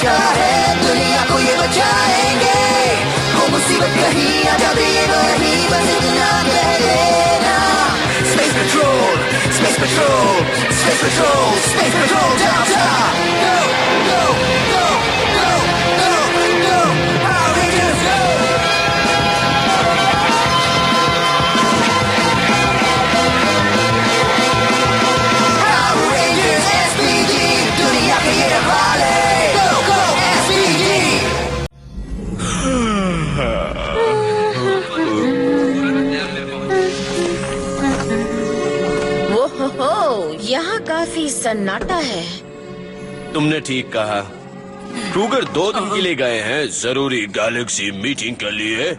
रखा है, दुनिया को ये बचाएंगे। हो मुसीबत कहीं आ जाती है वहीं, बस इतना कह लेना। Space Patrol, Space Patrol, Space Patrol, Space Patrol, down, down. Go, go, go, go, go, go. Power Rangers, go. Power Rangers, SPD, दुनिया के ये रखवाले। Go, go, SPD. यहाँ काफी सन्नाटा है। तुमने ठीक कहा। क्रूगर 2 दिन के लिए गए हैं जरूरी गैलेक्सी मीटिंग के लिए।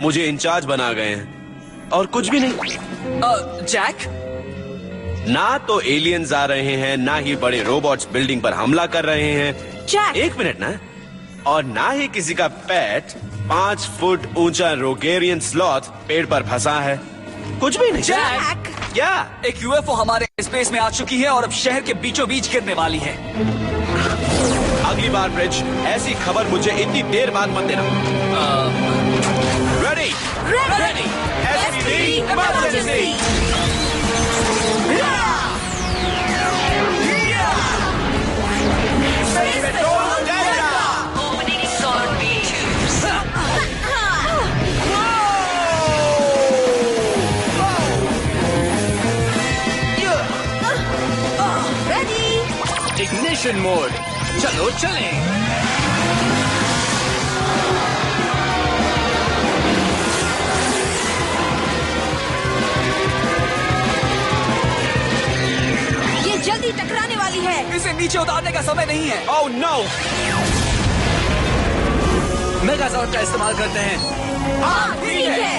मुझे इंचार्ज बना गए हैं और कुछ भी नहीं। जैक, ना तो एलियंस आ रहे हैं, ना ही बड़े रोबोट्स बिल्डिंग पर हमला कर रहे हैं। जैक, 1 मिनट ना। और ना ही किसी का पेट 5 फुट ऊंचा रोगेरियन स्लॉथ पेड़ पर फंसा है। कुछ भी नहीं। जैक, क्या? एक यूएफओ हमारे स्पेस में आ चुकी है और अब शहर के बीचों बीच गिरने वाली है। अगली बार ब्रिज ऐसी खबर मुझे इतनी देर बाद मत देना। Ready ready SPD emergency. Ignition mode, चलो चलें। ये जल्दी टकराने वाली है। इसे नीचे उतारने का समय नहीं है। Oh no. मेगाजॉर्ड का इस्तेमाल करते हैं। ठीक है।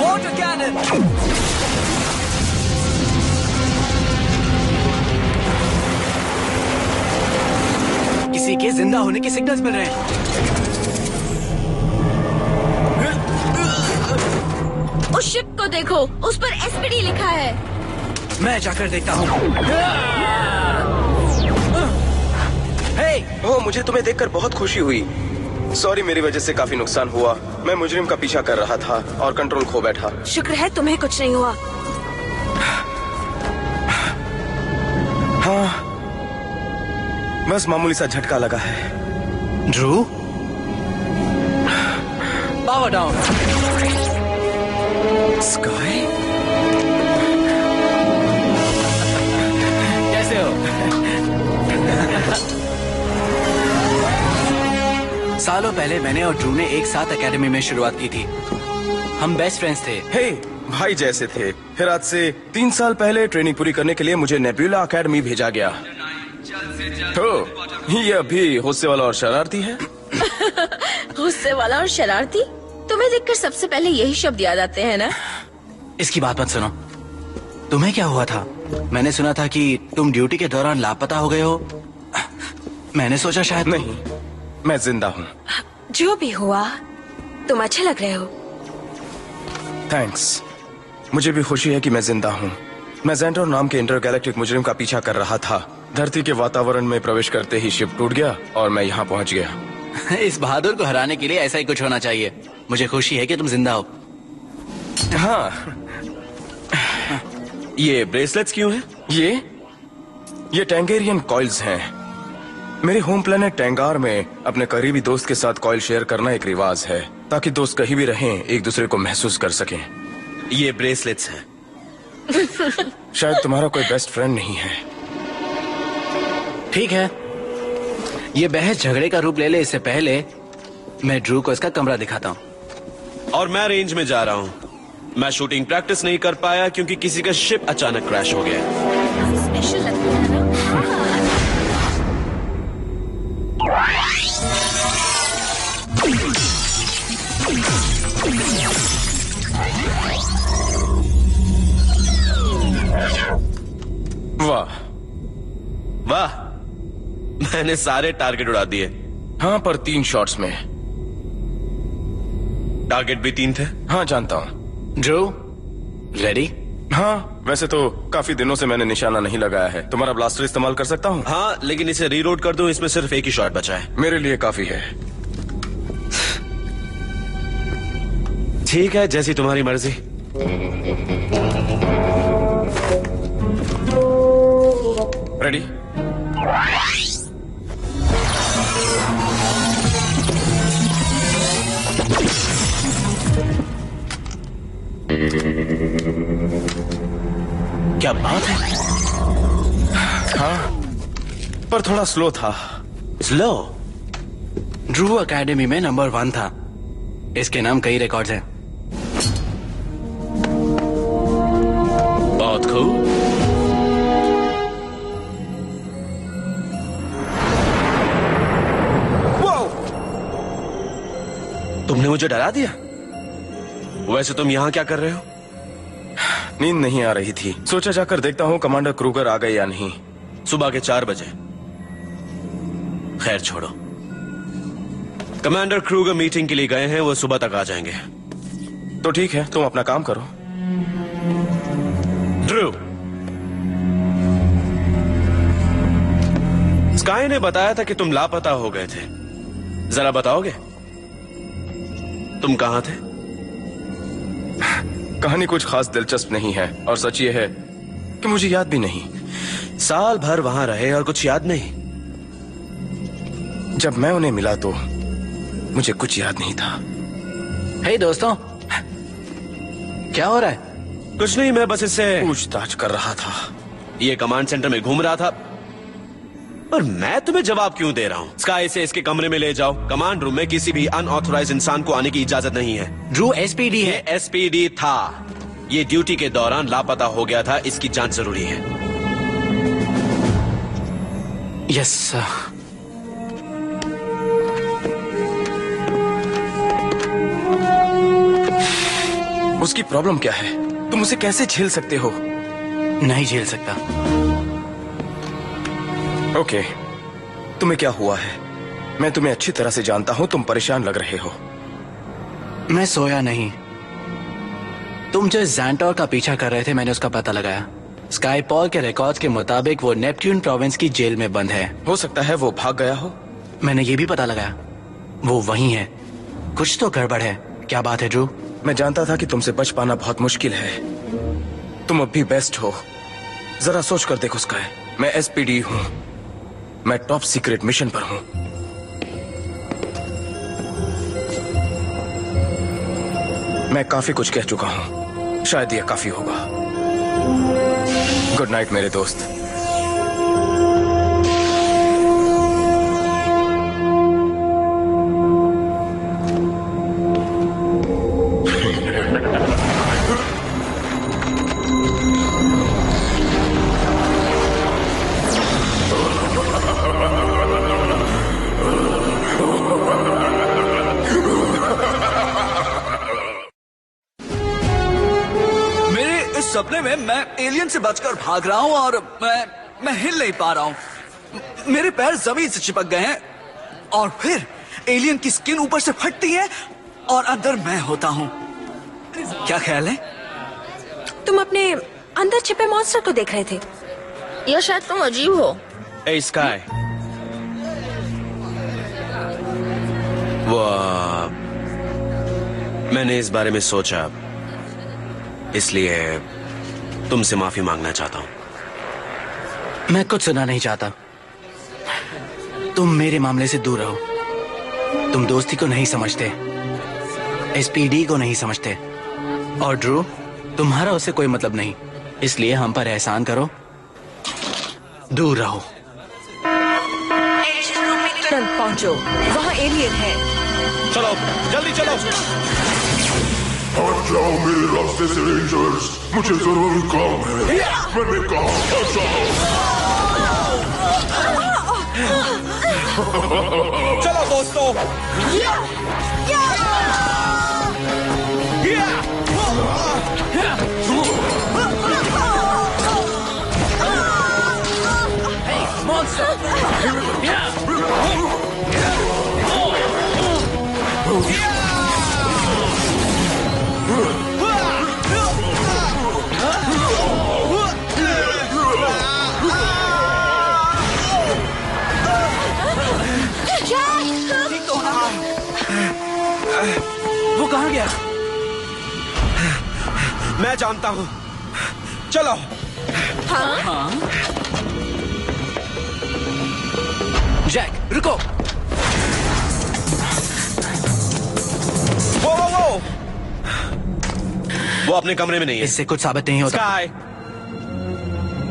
Water cannon. किसी के जिंदा होने के सिग्नल्स मिल रहे हैं। उस शिप को देखो, उस पर SPD लिखा है। मैं जाकर देखता हूँ। हे, ओह, मुझे तुम्हें देखकर बहुत खुशी हुई। सॉरी, मेरी वजह से काफी नुकसान हुआ। मैं मुजरिम का पीछा कर रहा था और कंट्रोल खो बैठा। शुक्र है तुम्हें कुछ नहीं हुआ। हाँ, बस मामूली सा झटका लगा है। Drew, power down. स्काई, कैसे हो? सालों पहले मैंने और ड्रू ने एक साथ एकेडमी में शुरुआत की थी। हम बेस्ट फ्रेंड्स थे। हे, भाई जैसे थे। फिर आज से 3 साल पहले ट्रेनिंग पूरी करने के लिए मुझे नेब्यूला एकेडमी भेजा गया। तो ये अभी गुस्से वाला और शरारती है। गुस्से वाला और शरारती? तुम्हें देखकर सबसे पहले यही शब्द याद आते हैं ना? इसकी बात मत सुनो। तुम्हें क्या हुआ था? मैंने सुना था कि तुम ड्यूटी के दौरान लापता हो गए हो। मैंने सोचा शायद। नहीं, मैं जिंदा हूँ। जो भी हुआ, तुम अच्छे लग रहे हो। थैंक्स। मुझे भी खुशी है कि मैं जिंदा हूँ। मैं ज़ेंटौर नाम के इंटरगैलेक्टिक मुजरिम का पीछा कर रहा था। धरती के वातावरण में प्रवेश करते ही शिप टूट गया और मैं यहाँ पहुँच गया। इस बहादुर को हराने के लिए ऐसा ही कुछ होना चाहिए। मुझे खुशी है कि तुम जिंदा हो। हाँ। ये ब्रेसलेट्स क्यों हैं? ये टैंगेरियन कॉइल्स हैं। मेरे होम प्लेनेट टैंगार में अपने करीबी दोस्त के साथ कॉइल शेयर करना एक रिवाज है, ताकि दोस्त कहीं भी रहें एक दूसरे को महसूस कर सकें। ये ब्रेसलेट्स हैं। शायद तुम्हारा कोई बेस्ट फ्रेंड नहीं है। ठीक है, ये बहस झगड़े का रूप ले ले इससे पहले मैं ड्रू को इसका कमरा दिखाता हूँ। और मैं रेंज में जा रहा हूँ। मैं शूटिंग प्रैक्टिस नहीं कर पाया क्योंकि किसी का शिप अचानक क्रैश हो गया। स्पेशल लगता है ना? वाह वाह, मैंने सारे टारगेट उड़ा दिए। हाँ, पर 3 शॉट्स में। टारगेट भी 3 थे। हाँ, जानता हूँ। Drew, ready? हाँ, वैसे तो काफी दिनों से मैंने निशाना नहीं लगाया है। तुम्हारा ब्लास्टर इस्तेमाल कर सकता हूँ? हाँ, लेकिन इसे रीलोड कर दूं, इसमें सिर्फ एक ही शॉट बचा है। मेरे लिए काफी है। ठीक है, जैसी तुम्हारी मर्जी। रेडी? क्या बात है? हाँ, पर थोड़ा स्लो था। स्लो? ड्रू एकेडमी में नंबर 1 था। इसके नाम कई रिकॉर्ड्स हैं। बहुत खूब। तुमने मुझे डरा दिया। वैसे तुम यहाँ क्या कर रहे हो? नींद नहीं आ रही थी, सोचा जाकर देखता हूँ कमांडर क्रूगर आ गए या नहीं। सुबह के 4 बजे। खैर छोड़ो, कमांडर क्रूगर मीटिंग के लिए गए हैं, वो सुबह तक आ जाएंगे। तो ठीक है, तुम अपना काम करो। ड्रू, स्काई ने बताया था कि तुम लापता हो गए थे। जरा बताओगे तुम कहां थे? कहानी कुछ खास दिलचस्प नहीं है, और सच ये है कि मुझे याद भी नहीं। साल भर वहां रहे और कुछ याद नहीं? जब मैं उन्हें मिला तो मुझे कुछ याद नहीं था। हे दोस्तों, क्या हो रहा है? कुछ नहीं, मैं बस इससे पूछताछ कर रहा था। ये कमांड सेंटर में घूम रहा था। और मैं तुम्हें जवाब क्यों दे रहा हूँ? स्काई से इसके कमरे में ले जाओ। कमांड रूम में किसी भी अनऑथराइज इंसान को आने की इजाजत नहीं है। ड्रू एसपीडी है। एसपीडी था। ये ड्यूटी के दौरान लापता हो गया था, इसकी जांच जरूरी है। Yes sir. उसकी प्रॉब्लम क्या है? तुम उसे कैसे झेल सकते हो? नहीं झेल सकता। ओके, तुम्हें क्या हुआ है? मैं तुम्हें अच्छी तरह से जानता हूं, तुम परेशान लग रहे हो। मैं सोया नहीं। तुम जो ज़ैंटोर का पीछा कर रहे थे, मैंने उसका पता लगाया। स्काईपॉल के रिकॉर्ड्स के मुताबिक वो नेपट्यून प्रोविंस की जेल में बंद है। हो सकता है वो भाग गया हो। मैंने ये भी पता लगाया, वो वहीं है। कुछ तो गड़बड़ है। क्या बात है ड्रू? मैं जानता था कि तुमसे बच पाना बहुत मुश्किल है। तुम अब भी बेस्ट हो। जरा सोच कर देखो स्काई, मैं एसपीडी हूं। मैं टॉप सीक्रेट मिशन पर हूं। मैं काफी कुछ कह चुका हूं, शायद यह काफी होगा। गुड नाइट मेरे दोस्त। सपने में मैं एलियन से बचकर भाग रहा हूँ और मैं हिल नहीं पा रहा हूँ। मेरे पैर जमीन से चिपक गए हैं और फिर एलियन की स्किन ऊपर से फटती है और अंदर मैं होता हूँ। क्या ख्याल है? तुम अपने अंदर छिपे मॉन्स्टर को देख रहे थे, या शायद तुम अजीब हो। ए स्काई, वो मैंने इस बारे में सोचा, इसलिए तुमसे माफी मांगना चाहता हूं। मैं कुछ सुना नहीं चाहता। तुम मेरे मामले से दूर रहो। तुम दोस्ती को नहीं समझते, एसपीडी को नहीं समझते, और ड्रू, तुम्हारा उससे कोई मतलब नहीं। इसलिए हम पर एहसान करो, दूर रहो। तुरंत पहुंचो, वहाँ एलियन है। चलो जल्दी चलो। हट जाओ मेरे रास्ते से रेंजर्स, मुझे जरूरी काम है। मैंने कहा हट जाओ। चलो दोस्तों। मैं जानता हूँ। चलो। हाँ? जैक रुको। वो अपने कमरे में नहीं है। इससे कुछ साबित नहीं होता। स्काई,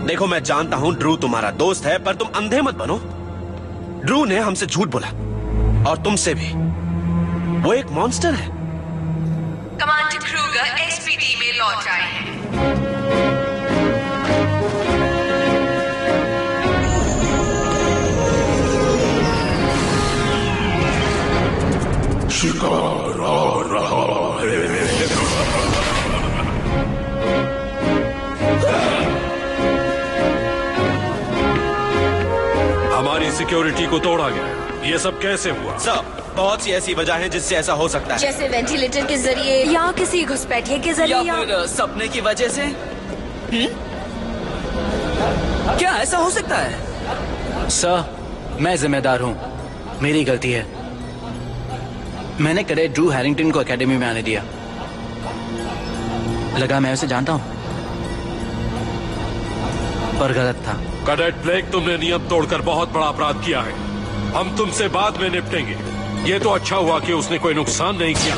देखो मैं जानता हूँ ड्रू तुम्हारा दोस्त है, पर तुम अंधे मत बनो। ड्रू ने हमसे झूठ बोला और तुमसे भी। वो एक मॉन्स्टर है। कमांडर क्रूगर एसपीडी में लौट आए हैं। शिकार आ रहा है। हमारी सिक्योरिटी को तोड़ा गया। ये सब कैसे हुआ? सब बहुत सी ऐसी वजह है जिससे ऐसा हो सकता है। जैसे वेंटिलेटर के जरिए या किसी घुसपैठिए के जरिए या फिर सपने की वजह से। क्या ऐसा हो सकता है? सर, मैं जिम्मेदार हूँ। मेरी गलती है। मैंने कैडेट ड्रू हैरिंगटन को एकेडमी में आने दिया। लगा मैं उसे जानता हूँ, पर गलत था। कैडेट ब्लेक, तुमने नियम तोड़कर बहुत बड़ा अपराध किया है। हम तुमसे बाद में निपटेंगे। ये तो अच्छा हुआ कि उसने कोई नुकसान नहीं किया।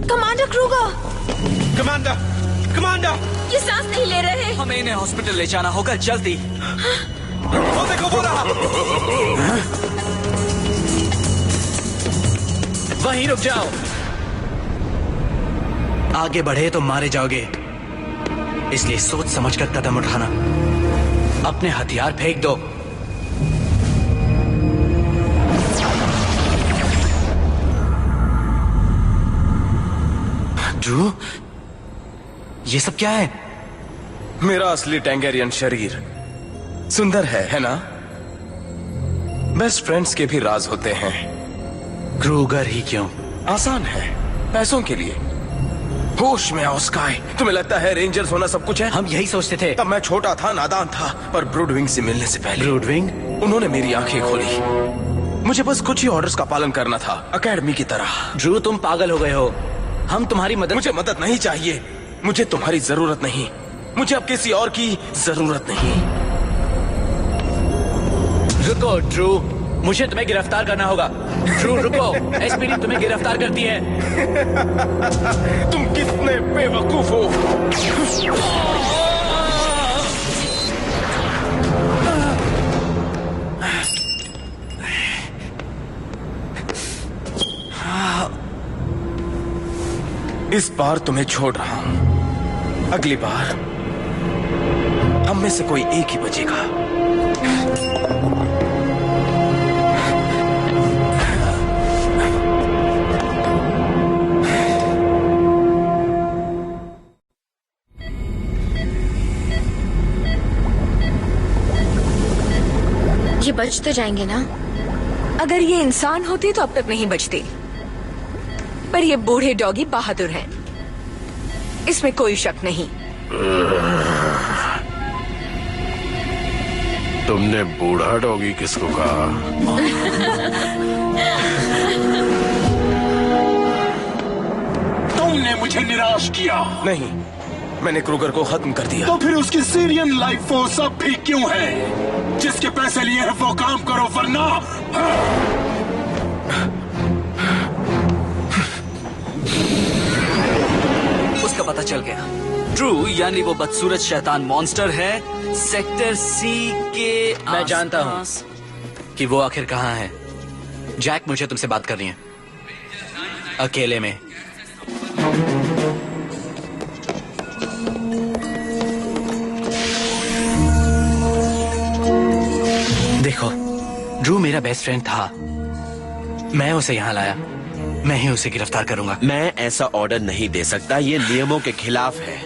Commander Kruger! कमांडर, ये सांस नहीं ले रहे। हमें इन्हें हॉस्पिटल ले जाना होगा जल्दी। वो देखो वो रहा। वहीं रुक जाओ। आगे बढ़े तो मारे जाओगे, इसलिए सोच समझकर कदम उठाना। अपने हथियार फेंक दो। ड्रू, ये सब क्या है? मेरा असली टैंगेरियन शरीर सुंदर है ना? बेस्ट फ्रेंड्स के भी राज होते हैं। क्रूगर ही क्यों? आसान है, पैसों के लिए। होश में आओ स्काई। तुम्हें लगता है रेंजर्स होना सब कुछ है? हम यही सोचते थे। तब मैं छोटा था, नादान था, पर ब्रूडविंग से मिलने से पहले ब्रूडविंग? उन्होंने मेरी आंखें खोली। मुझे बस कुछ ही ऑर्डर्स का पालन करना था, एकेडमी की तरह। ड्रू, तुम पागल हो गए हो। हम तुम्हारी मदद। मुझे मदद नहीं चाहिए। मुझे तुम्हारी जरूरत नहीं। मुझे अब किसी और की जरूरत नहीं। रुको ड्रू, मुझे तुम्हें गिरफ्तार करना होगा। ड्रू रुको, एसपीडी तुम्हें गिरफ्तार करती है। तुम कितने बेवकूफ हो। इस बार तुम्हें छोड़ रहा हूं। अगली बार हम में से कोई एक ही बचेगा। ये बच तो जाएंगे ना? अगर ये इंसान होती तो अब तक नहीं बचती, पर ये बूढ़े डॉगी बहादुर हैं, इसमें कोई शक नहीं। तुमने बूढ़ा डॉगी किसको कहा? तुमने मुझे निराश किया। नहीं, मैंने क्रूगर को खत्म कर दिया। तो फिर उसकी सीरियन लाइफ फोर्स अब भी क्यों है? जिसके पैसे लिए हैं वो काम करो, वरना उसका पता चल गया। ट्रू, यानी वो बदसूरत शैतान मॉन्स्टर है सेक्टर सी के मैं जानता हूँ कि वो आखिर कहाँ है। जैक, मुझे तुमसे बात करनी है, अकेले में। देखो, ड्रू मेरा बेस्ट फ्रेंड था। मैं उसे यहाँ लाया, मैं ही उसे गिरफ्तार करूंगा। मैं ऐसा ऑर्डर नहीं दे सकता, ये नियमों के खिलाफ है।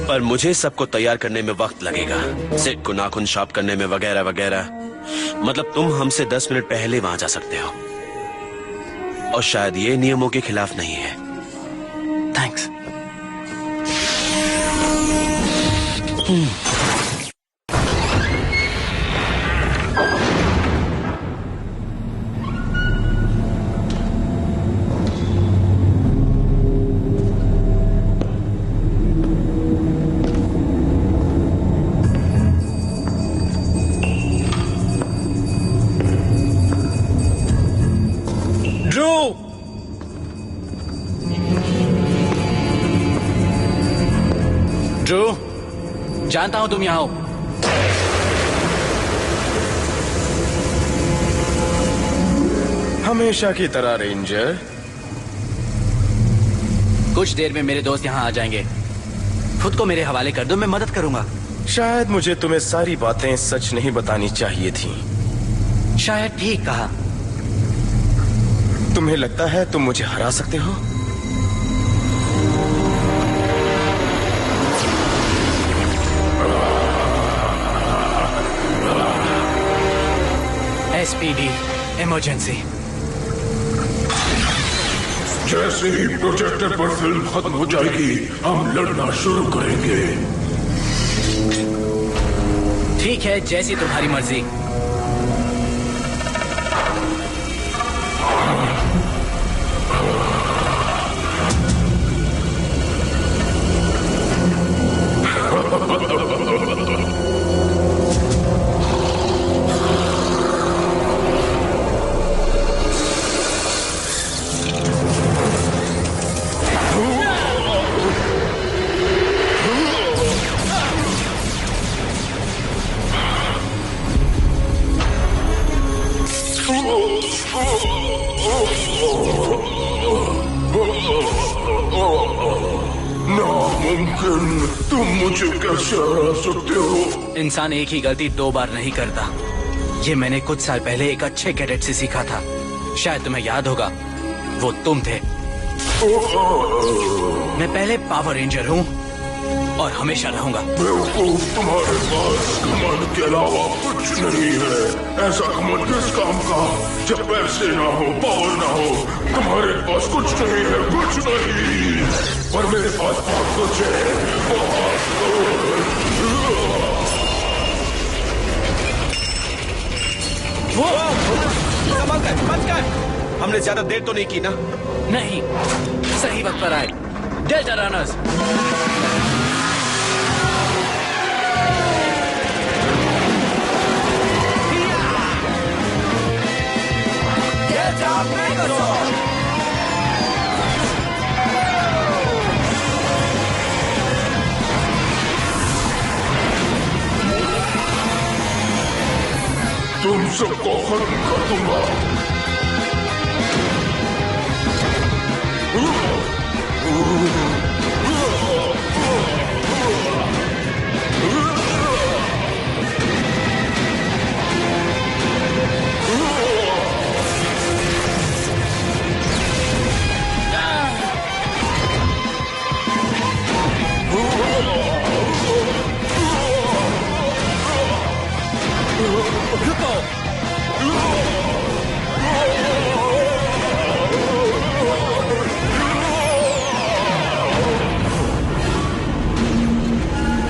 पर मुझे सबको तैयार करने में वक्त लगेगा, सेट को नाखून शार्प करने में वगैरह वगैरह। मतलब तुम हमसे 10 मिनट पहले वहां जा सकते हो, और शायद ये नियमों के खिलाफ नहीं है। थैंक्स। ड्रू, जानता हूं तुम यहां हो। हमेशा की तरह रेंजर। कुछ देर में मेरे दोस्त यहां आ जाएंगे। खुद को मेरे हवाले कर दो, मैं मदद करूंगा। शायद मुझे तुम्हें सारी बातें सच नहीं बतानी चाहिए थी। शायद ठीक कहा। तुम्हें लगता है तुम मुझे हरा सकते हो? SPD emergency. जैसे ही प्रोजेक्टर पर फिल्म खत्म हो जाएगी हम लड़ना शुरू करेंगे। ठीक है, जैसी तुम्हारी मर्जी। नामुमकिन, तुम मुझे कैसे हरा सकते हो? इंसान एक ही गलती 2 बार नहीं करता। ये मैंने कुछ साल पहले एक अच्छे कैडेट से सीखा था। शायद तुम्हें याद होगा, वो तुम थे। मैं पहले पावर रेंजर हूँ और हमेशा रहूंगा। बेवकूफ, तुम्हारे पास घमंड के अलावा कुछ नहीं है। ऐसा घमंड किस काम का जब पैसे ना हो, पावर ना हो। तुम्हारे पास कुछ नहीं है, कुछ नहीं। पर मेरे पास बहुत कुछ है, बहुत कुछ। हमने ज्यादा देर तो नहीं की ना? नहीं, सही वक्त पर आए। Delta runners. तुम सबको खत्म कर दूंगा।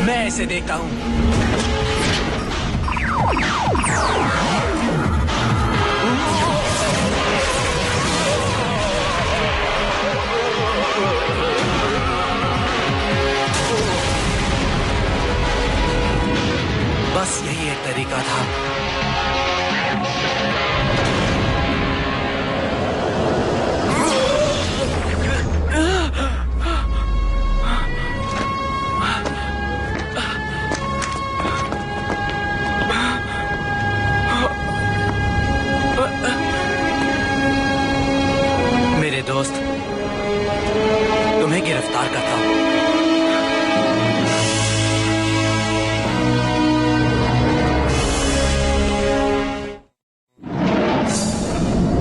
मैं इसे देखता हूं। बस यही एक तरीका था। मेरे दोस्त, तुम्हें गिरफ्तार करता हूं।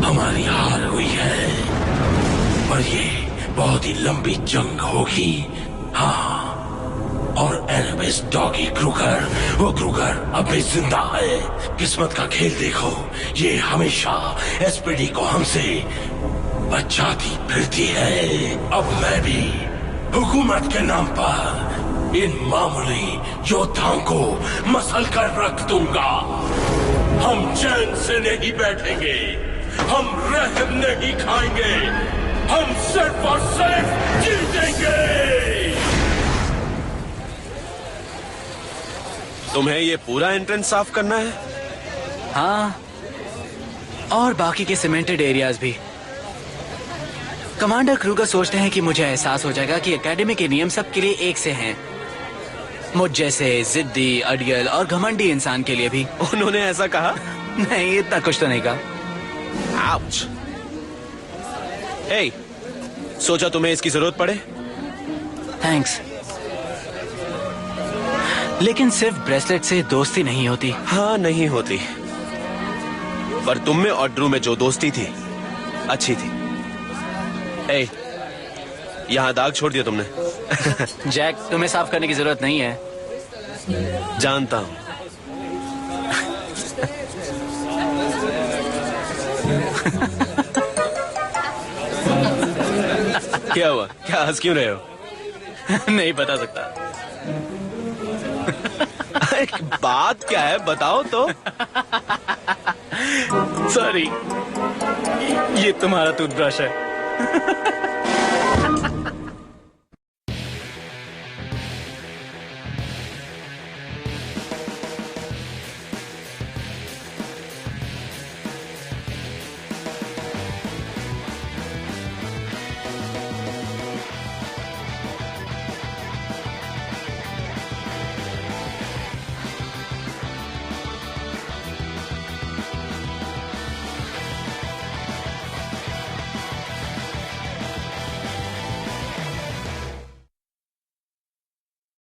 हमारी हार हुई है और ये बहुत ही लंबी जंग होगी। हाँ, और एनाबिस डॉगी क्रूगर, वो क्रूगर अब भी जिंदा है। किस्मत का खेल देखो, ये हमेशा एसपीडी को हमसे बचाती फिरती है। अब मैं भी हुकूमत के नाम पर इन मामूली योद्धाओं को मसल कर रख दूंगा। हम चैन से नहीं बैठेंगे, हम रहम नहीं खाएंगे, हम सिर्फ और सिर्फ जीतेंगे। तुम्हें ये पूरा एंट्रेंस साफ करना है? हाँ, और बाकी के सीमेंटेड एरियाज भी। कमांडर क्रूगर सोचते हैं कि मुझे एहसास हो जाएगा कि एकेडमी के नियम सबके लिए एक से हैं। मुझ जैसे जिद्दी, अड़ियल और घमंडी इंसान के लिए भी। उन्होंने ऐसा कहा? नहीं, इतना कुछ तो नहीं कहा। आउच। हे, सोचा तुम्हें इसकी जरूरत पड़े? थैंक्स। लेकिन सिर्फ ब्रेसलेट से दोस्ती नहीं होती। हाँ, नहीं होती। पर तुम में और ड्रू में जो दोस्ती थी अच्छी थी। हे, यहाँ दाग छोड़ दिया तुमने। जैक, तुम्हें साफ करने की जरूरत नहीं है। जानता हूं। क्या हुआ? क्या हंस क्यों रहे हो? नहीं बता सकता। एक बात क्या है, बताओ तो। सॉरी, ये तुम्हारा टूथब्रश है।